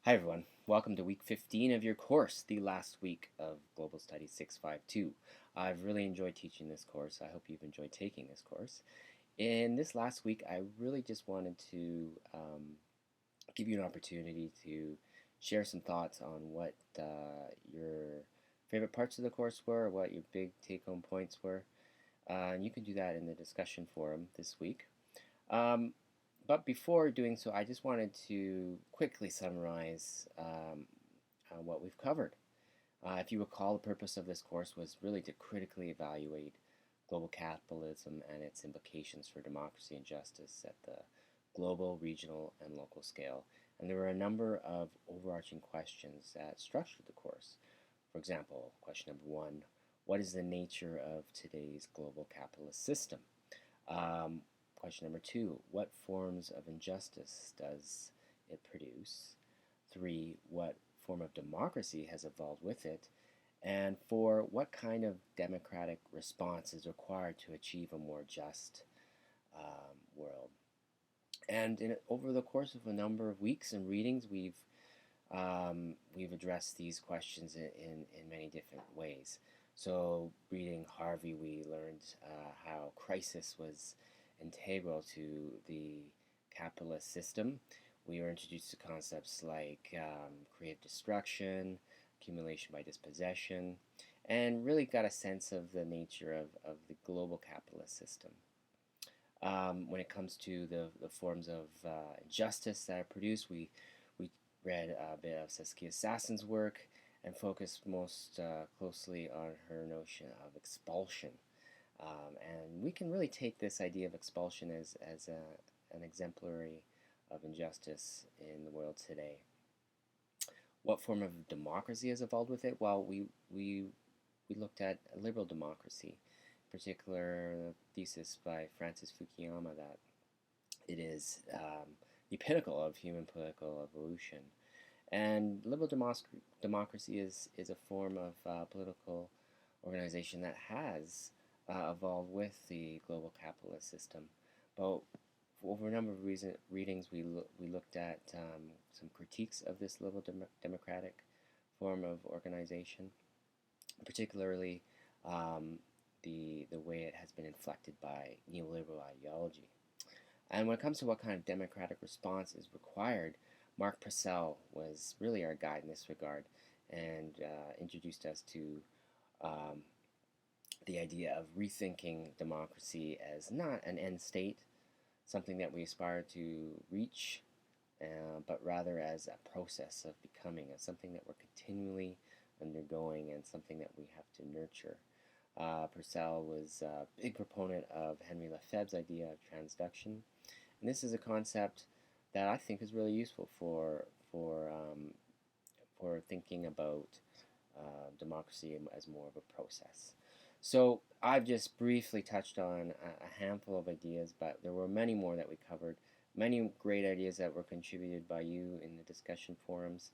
Hi everyone, welcome to week 15 of your course, the last week of Global Studies 652. I've really enjoyed teaching this course. I hope you've enjoyed taking this course. In this last week, I really just wanted to give you an opportunity to share some thoughts on what your favorite parts of the course were, or what your big take-home points were. And you can do that in the discussion forum this week. But before doing so, I just wanted to quickly summarize what we've covered. If you recall, the purpose of this course was really to critically evaluate global capitalism and its implications for democracy and justice at the global, regional, and local scale. And there were a number of overarching questions that structured the course. For example, question number one, what is the nature of today's global capitalist system? Question number two, what forms of injustice does it produce? Three, what form of democracy has evolved with it? And four, what kind of democratic response is required to achieve a more just world? And over the course of a number of weeks and readings, we've addressed these questions in many different ways. So, reading Harvey, we learned how crisis was integral to the capitalist system. We were introduced to concepts like creative destruction, accumulation by dispossession, and really got a sense of the nature of the global capitalist system. When it comes to the forms of injustice that are produced, we read a bit of Saskia Sassen's work and focused most closely on her notion of expulsion. And we can really take this idea of expulsion as an exemplary of injustice in the world today. What form of democracy has evolved with it? Well, we looked at liberal democracy, in particular the thesis by Francis Fukuyama that it is the pinnacle of human political evolution. And liberal democracy is a form of political organization that has evolved with the global capitalist system. But over a number of readings, we looked at some critiques of this liberal democratic form of organization, particularly the way it has been inflected by neoliberal ideology. And when it comes to what kind of democratic response is required, Mark Purcell was really our guide in this regard and introduced us to the idea of rethinking democracy as not an end state, something that we aspire to reach, but rather as a process of becoming, as something that we're continually undergoing and something that we have to nurture. Purcell was a big proponent of Henry Lefebvre's idea of transduction, and this is a concept that I think is really useful for thinking about democracy as more of a process. So I've just briefly touched on a handful of ideas, but there were many more that we covered, many great ideas that were contributed by you in the discussion forums.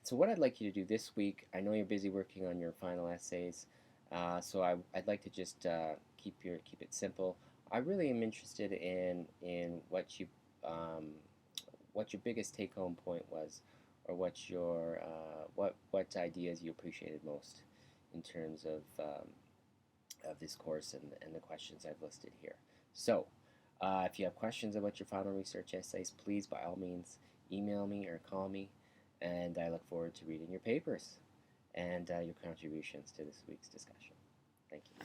So what I'd like you to do this week, I know you're busy working on your final essays, so I'd like to just keep it simple. I really am interested in what your biggest take-home point was, or what ideas you appreciated most in terms of this course and the questions I've listed here. So, if you have questions about your final research essays, please, by all means, email me or call me, and I look forward to reading your papers and your contributions to this week's discussion. Thank you.